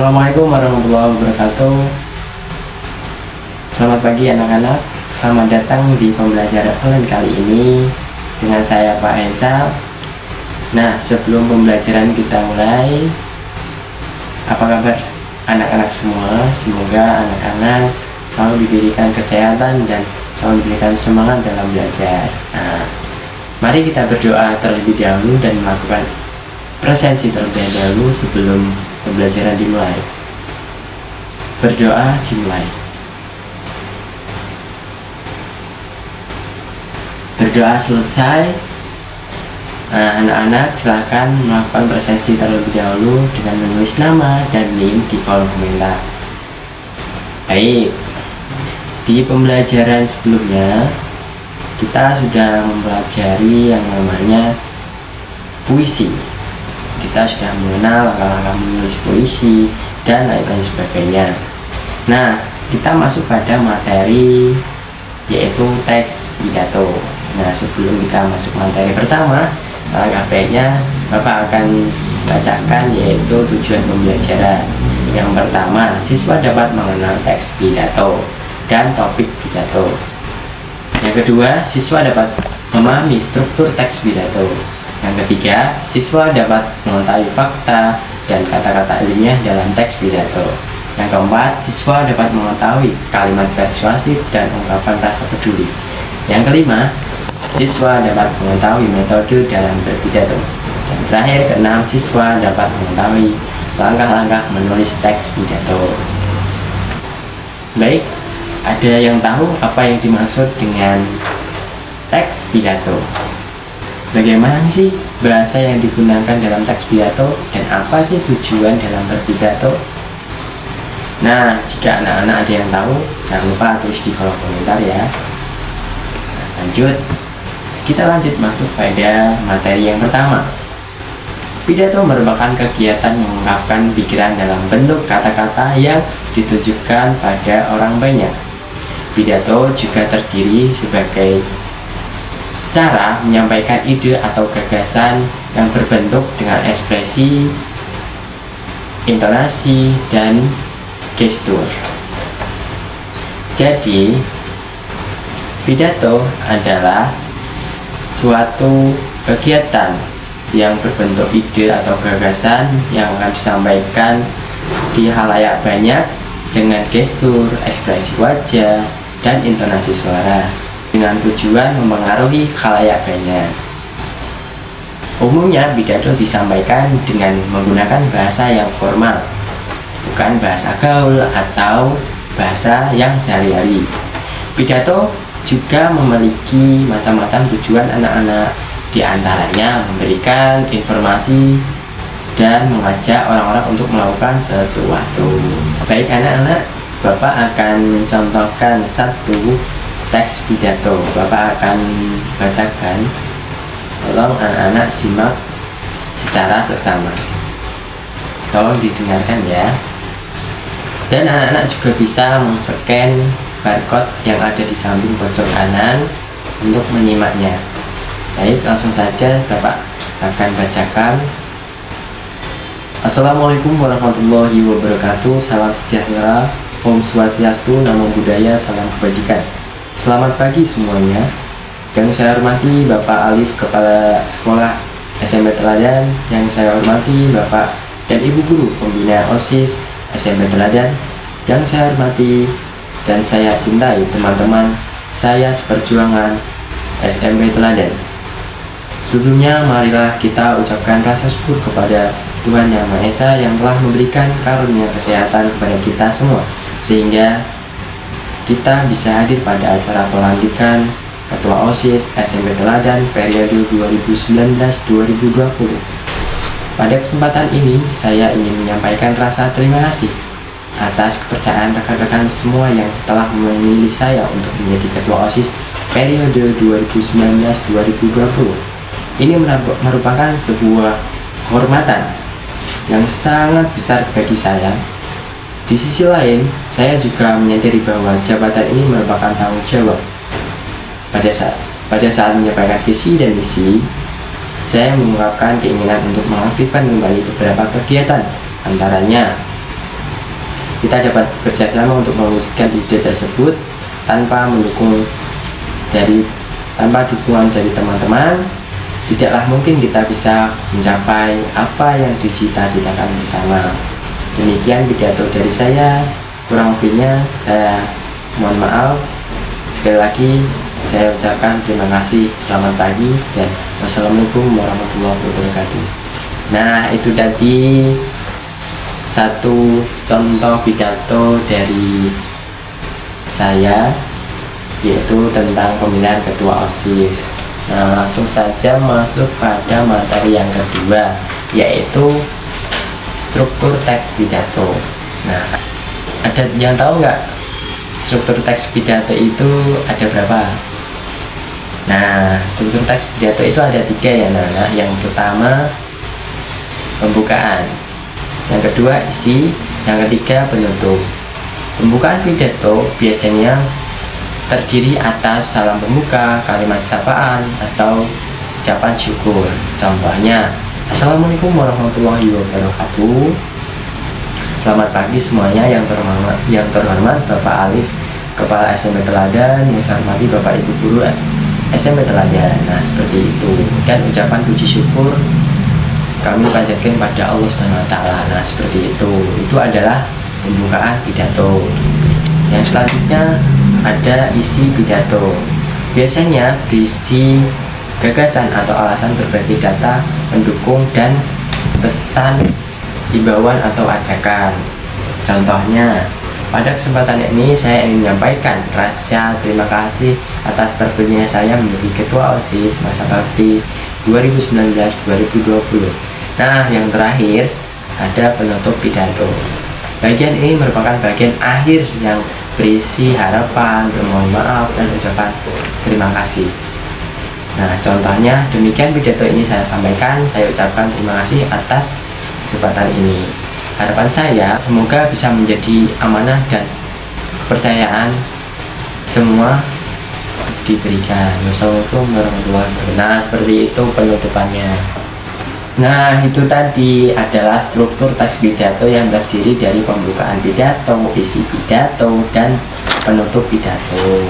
Assalamualaikum warahmatullahi wabarakatuh. Selamat pagi anak-anak. Selamat datang di pembelajaran online kali ini dengan saya Pak Ensal. Nah, sebelum pembelajaran kita mulai, apa kabar anak-anak semua? Semoga anak-anak selalu diberikan kesehatan dan selalu diberikan semangat dalam belajar. Nah, mari kita berdoa terlebih dahulu dan melakukan presensi terlebih dahulu sebelum pembelajaran dimulai. Berdoa dimulai. Berdoa selesai. Nah, anak-anak silahkan melakukan presensi terlebih dahulu dengan menulis nama dan NIM di kolom komentar. Baik, di pembelajaran sebelumnya kita sudah mempelajari yang namanya puisi. Kita sudah mengenal langkah-langkah menulis puisi dan lain-lain sebagainya. Nah, kita masuk pada materi yaitu teks pidato. Nah, sebelum kita masuk materi pertama, langkah baiknya Bapak akan bacakan yaitu tujuan pembelajaran. Yang pertama, siswa dapat mengenal teks pidato dan topik pidato. Yang kedua, siswa dapat memahami struktur teks pidato. Yang ketiga, siswa dapat mengetahui fakta dan kata-kata ilmiah dalam teks pidato. Yang keempat, siswa dapat mengetahui kalimat persuasif dan ungkapan rasa peduli. Yang kelima, siswa dapat mengetahui metode dalam berpidato. Dan terakhir, keenam, siswa dapat mengetahui langkah-langkah menulis teks pidato. Baik, ada yang tahu apa yang dimaksud dengan teks pidato? Bagaimana sih bahasa yang digunakan dalam teks pidato dan apa sih tujuan dalam berpidato? Nah, jika anak-anak ada yang tahu, jangan lupa tulis di kolom komentar ya. Nah, lanjut, kita lanjut masuk pada materi yang pertama. Pidato merupakan kegiatan mengungkapkan pikiran dalam bentuk kata-kata yang ditujukan pada orang banyak. Pidato juga terdiri sebagai cara menyampaikan ide atau gagasan yang berbentuk dengan ekspresi, intonasi, dan gestur. Jadi, pidato adalah suatu kegiatan yang berbentuk ide atau gagasan yang akan disampaikan di halayak banyak dengan gestur, ekspresi wajah, dan intonasi suara dengan tujuan mempengaruhi khalayak banyak. Umumnya pidato disampaikan dengan menggunakan bahasa yang formal, bukan bahasa gaul atau bahasa yang sehari-hari. Pidato juga memiliki macam-macam tujuan anak-anak, di antaranya memberikan informasi dan mengajak orang-orang untuk melakukan sesuatu. Baik anak-anak, Bapak akan contohkan satu teks pidato. Bapak akan bacakan. Tolong anak-anak simak secara seksama. Tolong didengarkan ya. Dan anak-anak juga bisa men-scan barcode yang ada di samping pojok kanan untuk menyimaknya. Baik, langsung saja Bapak akan bacakan. Assalamualaikum warahmatullahi wabarakatuh. Salam sejahtera, Om Swastiastu, Namo Buddhaya, salam kebajikan. Selamat pagi semuanya. Yang saya hormati Bapak Alif, Kepala Sekolah SMP Teladan. Yang saya hormati Bapak dan Ibu Guru Pembina OSIS SMP Teladan. Yang saya hormati dan saya cintai teman-teman saya seperjuangan SMP Teladan. Sebelumnya marilah kita ucapkan rasa syukur kepada Tuhan Yang Maha Esa yang telah memberikan karunia kesehatan kepada kita semua, sehingga kita bisa hadir pada acara pelantikan Ketua OSIS SMP Teladan periode 2019-2020. Pada kesempatan ini, saya ingin menyampaikan rasa terima kasih atas kepercayaan rekan-rekan semua yang telah memilih saya untuk menjadi Ketua OSIS periode 2019-2020. Ini merupakan sebuah kehormatan yang sangat besar bagi saya. Di sisi lain, saya juga menyadari bahwa jabatan ini merupakan tanggung jawab. Pada saat menyampaikan visi dan misi, saya mengungkapkan keinginan untuk mengaktifkan kembali beberapa kegiatan, antaranya kita dapat bekerja sama untuk mewujudkan ide tersebut tanpa dukungan dari teman-teman. Tidaklah mungkin kita bisa mencapai apa yang dicita-citakan bersama. Demikian pidato dari saya, kurang lebihnya saya mohon maaf. Sekali lagi saya ucapkan terima kasih, selamat pagi, dan wassalamualaikum warahmatullahi wabarakatuh. Nah, itu tadi satu contoh pidato dari saya, yaitu tentang pemilihan ketua OSIS. Nah, langsung saja masuk pada materi yang kedua, yaitu struktur teks pidato. Nah, ada yang tahu nggak struktur teks pidato itu ada berapa? Nah, struktur teks pidato itu ada 3 ya. Nah, yang pertama pembukaan, yang kedua isi, yang ketiga penutup. Pembukaan pidato biasanya terdiri atas salam pembuka, kalimat sapaan, atau ucapan syukur. Contohnya, Assalamualaikum warahmatullahi wabarakatuh. Selamat pagi semuanya, yang terhormat Bapak Alif, Kepala SMP Teladan, yang saya hormati Bapak Ibu Guru SMP Teladan. Nah, seperti itu. Dan ucapan puji syukur kami panjatkan pada Allah Subhanahu wa Ta'ala. Nah, seperti itu. Itu adalah pembukaan pidato. Yang selanjutnya ada isi pidato. Biasanya berisi gagasan atau alasan berbagai data pendukung dan pesan himbauan atau ajakan. Contohnya, pada kesempatan ini saya ingin menyampaikan rasa terima kasih atas terpilihnya saya menjadi Ketua OSIS masa bakti 2019-2020. Nah, yang terakhir ada penutup pidato. Bagian ini merupakan bagian akhir yang berisi harapan, permohonan maaf, dan ucapan terima kasih. Nah, contohnya demikian pidato ini saya sampaikan. Saya ucapkan terima kasih atas kesempatan ini. Harapan saya semoga bisa menjadi amanah dan kepercayaan semua diberikan. Wassalamualaikum warahmatullahi wabarakatuh. Nah, seperti itu penutupannya. Nah, itu tadi adalah struktur teks pidato yang terdiri dari pembukaan pidato, isi pidato, dan penutup pidato.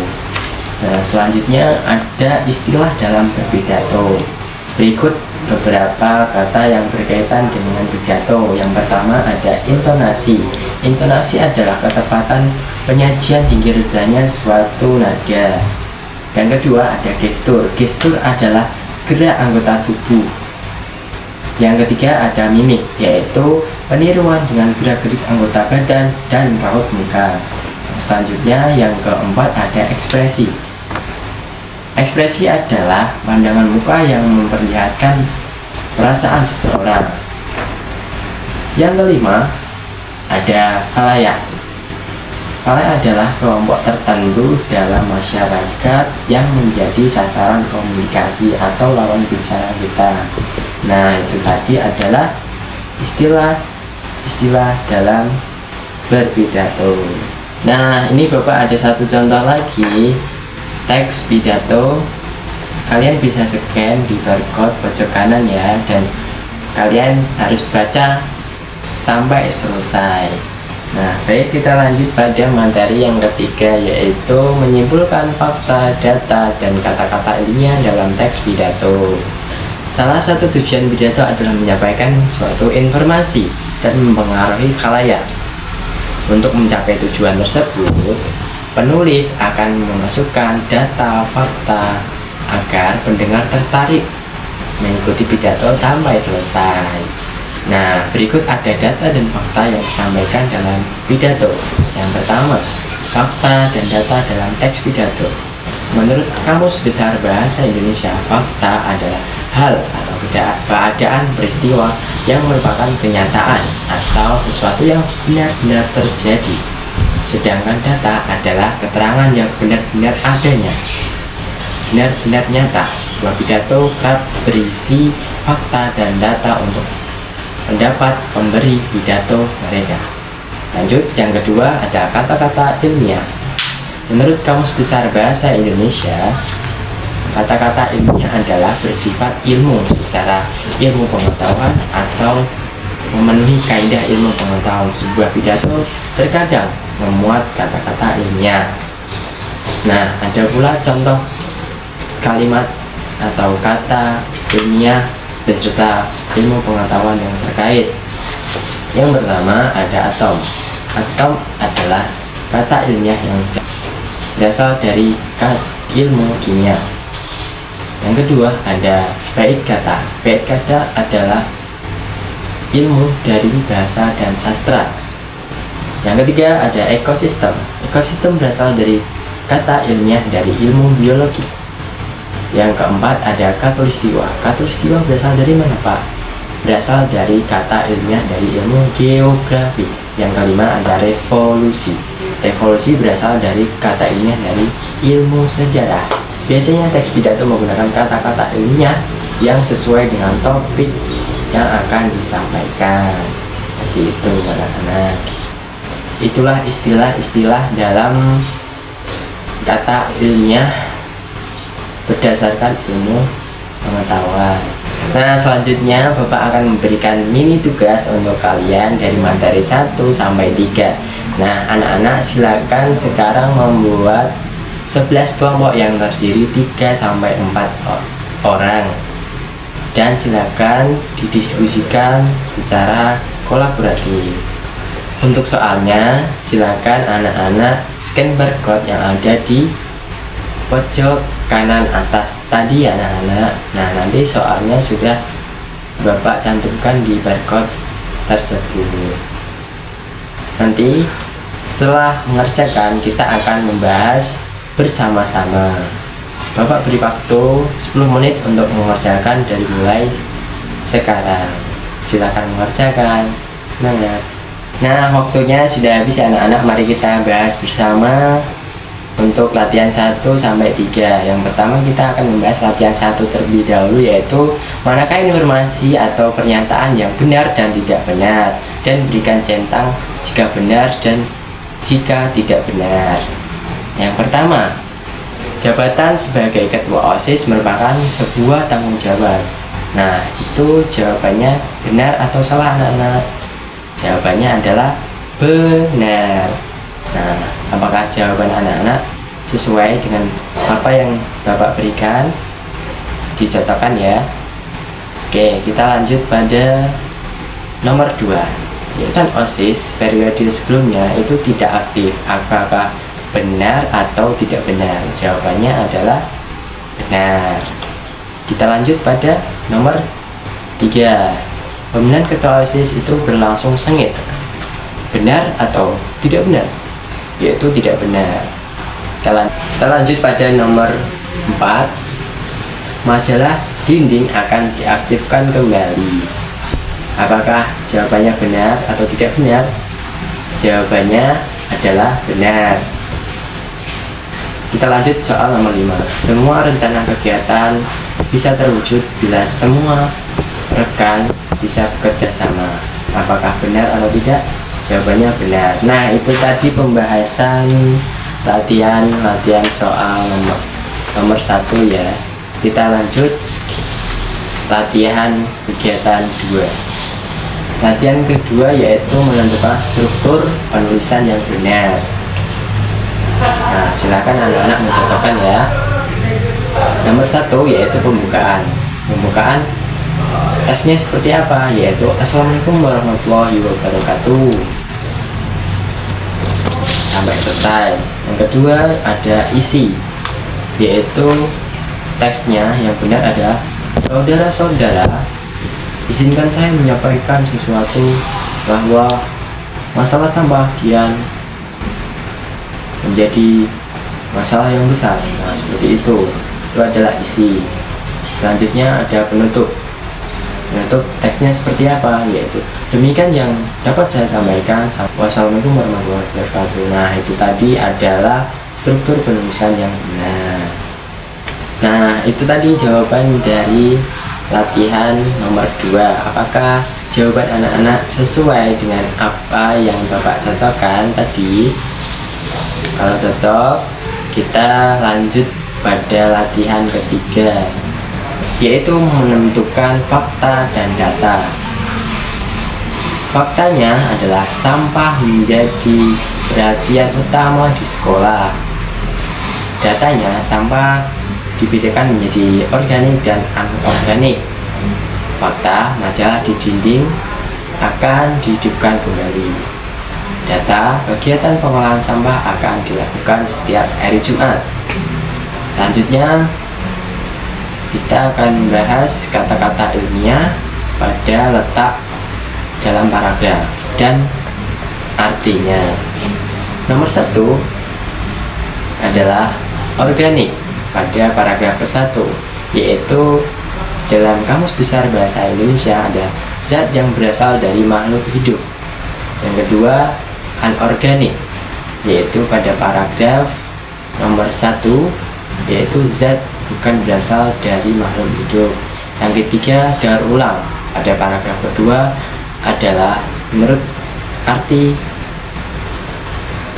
Nah, selanjutnya ada istilah dalam berpidato. Berikut beberapa kata yang berkaitan dengan pidato. Yang pertama ada intonasi. Intonasi adalah ketepatan penyajian tinggi rendahnya suatu nada. Yang kedua ada gestur. Gestur adalah gerak anggota tubuh. Yang ketiga ada mimik, yaitu peniruan dengan gerak-gerik anggota badan dan raut muka. Selanjutnya yang keempat ada ekspresi. Ekspresi adalah pandangan muka yang memperlihatkan perasaan seseorang. Yang kelima ada khalayak. Khalayak adalah kelompok tertentu dalam masyarakat yang menjadi sasaran komunikasi atau lawan bicara kita. Nah, itu tadi adalah istilah dalam berpidato. Nah, ini Bapak ada satu contoh lagi teks pidato. Kalian bisa scan di barcode pojok kanan ya, dan kalian harus baca sampai selesai. Nah, baik, kita lanjut pada materi yang ketiga, yaitu menyimpulkan fakta, data, dan kata-kata ilmiah dalam teks pidato. Salah satu tujuan pidato adalah menyampaikan suatu informasi dan mempengaruhi khalayak. Untuk mencapai tujuan tersebut, penulis akan memasukkan data, fakta, agar pendengar tertarik mengikuti pidato sampai selesai. Nah, berikut ada data dan fakta yang disampaikan dalam pidato. Yang pertama, fakta dan data dalam teks pidato. Menurut Kamus Besar Bahasa Indonesia, fakta adalah hal atau keadaan peristiwa yang merupakan kenyataan atau sesuatu yang benar-benar terjadi. Sedangkan data adalah keterangan yang benar-benar adanya, benar-benar nyata. Sebuah pidato kerap berisi fakta dan data untuk pendapat pemberi pidato mereka. Lanjut, yang kedua ada kata-kata ilmiah. Menurut Kamus Besar Bahasa Indonesia, kata-kata ilmiah adalah bersifat ilmu secara ilmu pengetahuan atau memenuhi kaidah ilmu pengetahuan. Sebuah pidato terkadang memuat kata-kata ilmiah. Nah, ada pula contoh kalimat atau kata ilmiah beserta ilmu pengetahuan yang terkait. Yang pertama ada atom. Atom adalah kata ilmiah yang berasal dari ilmu kimia. Yang kedua ada bait kata. Bait kata adalah ilmu dari bahasa dan sastra. Yang ketiga ada ekosistem. Ekosistem berasal dari kata ilmiah dari ilmu biologi. Yang keempat ada khatulistiwa. Khatulistiwa berasal dari mana, Pak? Berasal dari kata ilmiah dari ilmu geografi. Yang kelima ada revolusi. Revolusi berasal dari kata ilmiah dari ilmu sejarah. Biasanya teks pidato menggunakan kata-kata ilmiah yang sesuai dengan topik yang akan disampaikan. Seperti itu, anak-anak. Itulah istilah-istilah dalam kata ilmiah berdasarkan ilmu pengetahuan. Nah, selanjutnya Bapak akan memberikan mini tugas untuk kalian dari materi 1 sampai 3. Nah, anak-anak silakan sekarang membuat 11 kelompok yang terdiri 3 sampai 4 orang. Dan silakan didiskusikan secara kolaboratif. Untuk soalnya, silakan anak-anak scan barcode yang ada di pojok kanan atas tadi, anak-anak. Nah, nanti soalnya sudah Bapak cantumkan di barcode tersebut. Nanti setelah mengerjakan, kita akan membahas bersama-sama. Bapak beri waktu 10 menit untuk mengerjakan dari mulai sekarang. Silakan mengerjakan. Semangat. Nah, waktunya sudah habis, anak-anak. Mari kita bahas bersama untuk latihan 1 sampai 3. Yang pertama kita akan membahas latihan 1 terlebih dahulu, yaitu manakah informasi atau pernyataan yang benar dan tidak benar, dan berikan centang jika benar dan jika tidak benar. Yang pertama, jabatan sebagai ketua OSIS merupakan sebuah tanggung jawab. Nah, itu jawabannya benar atau salah, anak-anak? Jawabannya adalah benar. Nah, apakah jawaban anak-anak sesuai dengan apa yang Bapak berikan? Dicocokkan ya. Oke, kita lanjut pada nomor 2. Yaitu OSIS periode sebelumnya itu tidak aktif. Apakah benar atau tidak benar? Jawabannya adalah benar. Kita lanjut pada nomor 3. Pemilihan ketua OSIS itu berlangsung sengit. Benar atau tidak benar? Yaitu tidak benar. Kita lanjut pada nomor 4. Majalah dinding akan diaktifkan kembali. Apakah jawabannya benar atau tidak benar? Jawabannya adalah benar. Kita lanjut soal nomor 5. Semua rencana kegiatan bisa terwujud bila semua rekan bisa bekerja sama. Apakah benar atau tidak? Jawabannya benar. Nah, itu tadi pembahasan latihan soal nomor 1 ya. Kita lanjut latihan kegiatan 2. Latihan kedua yaitu menentukan struktur penulisan yang benar. Nah, silakan anak-anak mencocokkan ya. Nomor 1 yaitu pembukaan. Pembukaan teksnya seperti apa? Yaitu Assalamualaikum warahmatullahi wabarakatuh. Sampai selesai. Yang kedua ada isi, yaitu teksnya yang benar adalah saudara-saudara, izinkan saya menyampaikan sesuatu bahwa masalah sampah kian menjadi masalah yang besar. Nah, seperti itu adalah isi. Selanjutnya ada penutup. Penutup teksnya seperti apa? Yaitu demikian yang dapat saya sampaikan. Wassalamualaikum warahmatullahi wabarakatuh. Nah, itu tadi adalah struktur penulisan yang benar. Nah, itu tadi jawaban dari latihan nomor 2. Apakah jawaban anak-anak sesuai dengan apa yang Bapak cocokkan tadi? Kalau cocok, kita lanjut pada latihan ketiga, yaitu menentukan fakta dan data. Faktanya adalah sampah menjadi perhatian utama di sekolah. Datanya, sampah dibedakan menjadi organik dan anorganik. Fakta, majalah di dinding akan dihidupkan kembali. Data, kegiatan pengolahan sampah akan dilakukan setiap hari Jumat. Selanjutnya, kita akan membahas kata-kata ilmiah pada letak dalam paragraf dan artinya. Nomor 1 adalah organik pada paragraf ke-1, yaitu dalam Kamus Besar Bahasa Indonesia ada zat yang berasal dari makhluk hidup. Yang kedua, anorganik, yaitu pada paragraf nomor 1, yaitu zat bukan berasal dari makhluk hidup. Yang ketiga, daur ulang pada paragraf kedua adalah menurut arti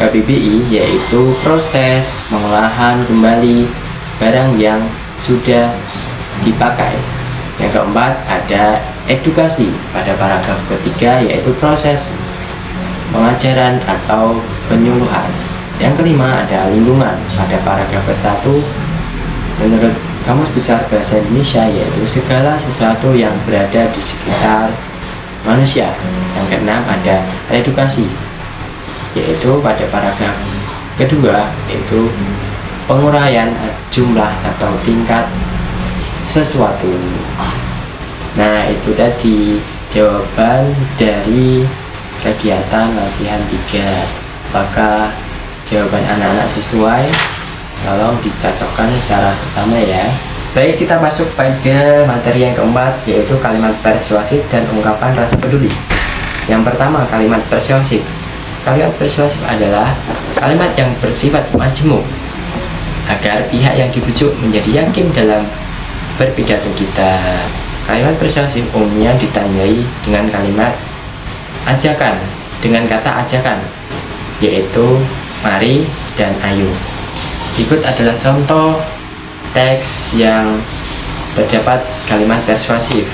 KBBI, yaitu proses pengolahan kembali barang yang sudah dipakai. Yang keempat, ada edukasi pada paragraf ketiga, yaitu proses pengajaran atau penyuluhan. Yang kelima, ada lingkungan pada paragraf ke-1 menurut Kamus Besar Bahasa Indonesia, yaitu segala sesuatu yang berada di sekitar manusia. Yang keenam, ada edukasi, yaitu pada paragraf kedua, yaitu penguraian jumlah atau tingkat sesuatu. Nah, itu tadi jawaban dari kegiatan latihan 3. Apakah jawaban anak-anak sesuai? Tolong dicocokkan secara sesama ya. Baik, kita masuk pada materi yang keempat, yaitu kalimat persuasif dan ungkapan rasa peduli. Yang pertama, kalimat persuasif. Kalimat persuasif adalah kalimat yang bersifat majemuk agar pihak yang dibujuk menjadi yakin dalam berpidato kita. Kalimat persuasif umumnya ditandai dengan kalimat ajakan, dengan kata ajakan, yaitu mari dan ayo. Berikut adalah contoh teks yang terdapat kalimat persuasif,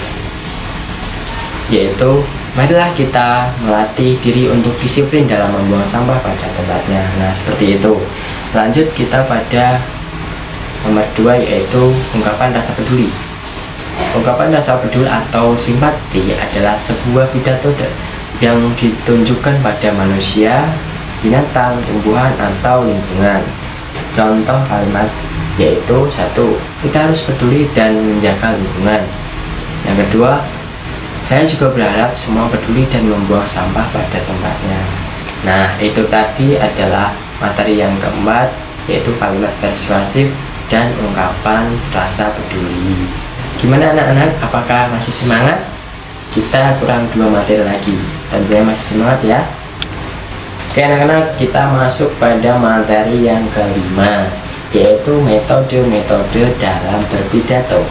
yaitu marilah kita melatih diri untuk disiplin dalam membuang sampah pada tempatnya. Nah, seperti itu. Lanjut kita pada nomor 2, yaitu ungkapan rasa peduli. Ungkapan rasa peduli atau simpati adalah sebuah pidato yang ditunjukkan pada manusia, binatang, tumbuhan, atau lingkungan. Contoh kalimat yaitu 1. Kita harus peduli dan menjaga lingkungan. Yang kedua, saya juga berharap semua peduli dan membuang sampah pada tempatnya. Nah, itu tadi adalah materi yang keempat, yaitu kalimat persuasif dan ungkapan rasa peduli. Gimana anak-anak? Apakah masih semangat? Kita kurang 2 materi lagi. Tentunya masih semangat ya. Oke anak-anak, kita masuk pada materi yang kelima, yaitu metode-metode dalam berpidato.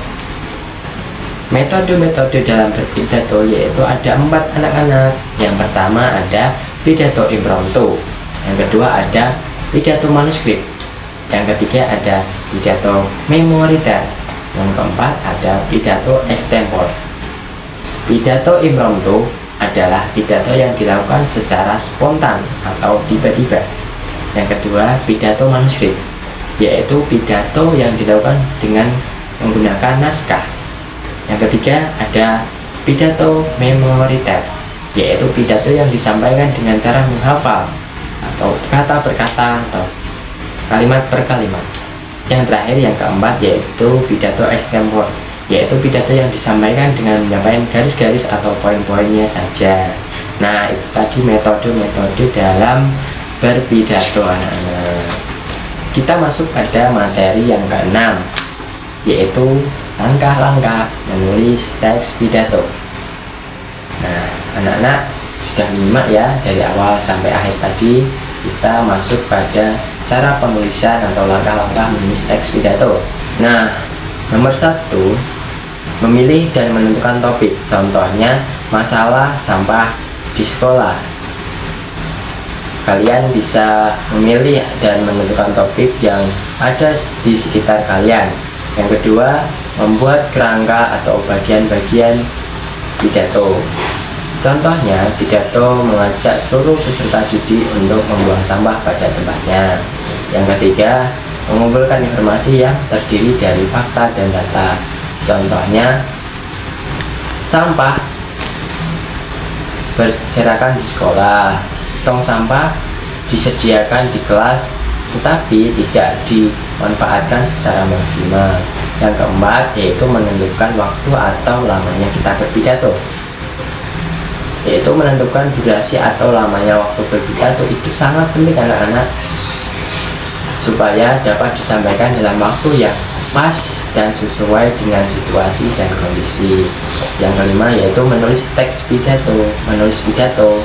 Metode-metode dalam berpidato yaitu ada 4 anak-anak. Yang pertama ada pidato impromptu. Yang kedua ada pidato manuskrip. Yang ketiga ada pidato memoriter. Yang keempat ada pidato extempore. Pidato impromptu adalah pidato yang dilakukan secara spontan atau tiba-tiba. Yang kedua, pidato manuskrip, yaitu pidato yang dilakukan dengan menggunakan naskah. Yang ketiga, ada pidato memoriter, yaitu pidato yang disampaikan dengan cara menghafal atau kata per kata atau kalimat per kalimat. Yang terakhir, yang keempat, yaitu pidato extempore, yaitu pidato yang disampaikan dengan menyampaikan garis-garis atau poin-poinnya saja. Nah, itu tadi metode-metode dalam berpidato anak-anak. Kita masuk pada materi yang keenam, yaitu langkah-langkah menulis teks pidato. Nah, anak-anak sudah menyimak ya dari awal sampai akhir tadi. Kita masuk pada cara penulisan atau langkah-langkah menulis teks pidato. Nah, nomor 1, memilih dan menentukan topik. Contohnya, masalah sampah di sekolah. Kalian bisa memilih dan menentukan topik yang ada di sekitar kalian. Yang kedua, membuat kerangka atau bagian-bagian pidato. Contohnya, pidato mengajak seluruh peserta didik untuk membuang sampah pada tempatnya. Yang ketiga, mengumpulkan informasi yang terdiri dari fakta dan data. Contohnya, sampah berserakan di sekolah, tong sampah disediakan di kelas tetapi tidak dimanfaatkan secara maksimal. Yang keempat, yaitu menentukan waktu atau lamanya kita berpidato, yaitu menentukan durasi atau lamanya waktu berpidato itu sangat penting anak-anak, supaya dapat disampaikan dalam waktu yang pas dan sesuai dengan situasi dan kondisi. Yang kelima, yaitu menulis teks pidato. Menulis pidato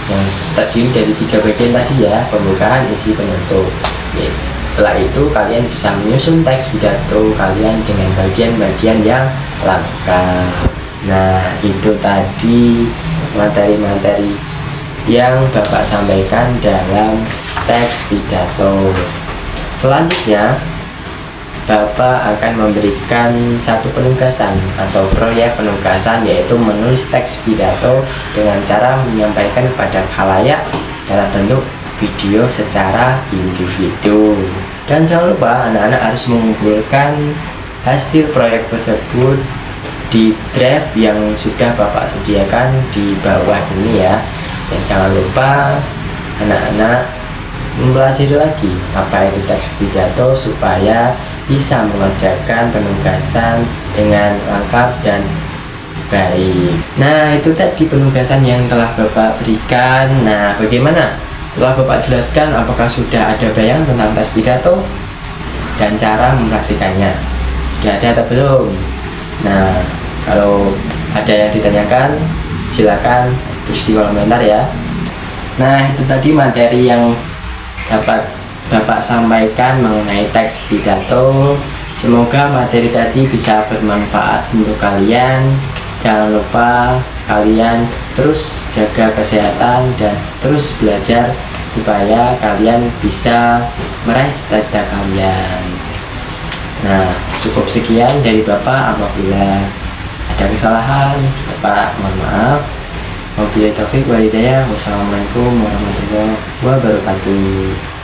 yang terdiri dari 3 bagian tadi ya, pembukaan, isi, penutup. Setelah itu kalian bisa menyusun teks pidato kalian dengan bagian-bagian yang lengkap. Nah, itu tadi materi-materi yang Bapak sampaikan dalam teks pidato. Selanjutnya, Bapak akan memberikan satu penugasan atau proyek penugasan, yaitu menulis teks pidato dengan cara menyampaikan kepada khalayak dalam bentuk video secara individu. Dan jangan lupa anak-anak harus mengumpulkan hasil proyek tersebut di drive yang sudah Bapak sediakan di bawah ini ya. Dan jangan lupa anak-anak mempelajari lagi apa itu teks pidato supaya bisa mengerjakan penugasan dengan lengkap dan baik. Nah, itu tadi penugasan yang telah Bapak berikan. Nah, bagaimana? Setelah Bapak jelaskan, apakah sudah ada bayangan tentang tes pidato dan cara mempraktikannya? Sudah ada atau belum? Nah, kalau ada yang ditanyakan, silakan tulis di kolom komentar ya. Nah, itu tadi materi yang dapat Bapak sampaikan mengenai teks pidato. Semoga materi tadi bisa bermanfaat untuk kalian. Jangan lupa kalian terus jaga kesehatan dan terus belajar supaya kalian bisa meraih cita-cita kalian. Nah, cukup sekian dari Bapak. Apabila ada kesalahan, Bapak mohon maaf. Wabillahi taufiq wal hidayah. Wassalamualaikum warahmatullahi wabarakatuh.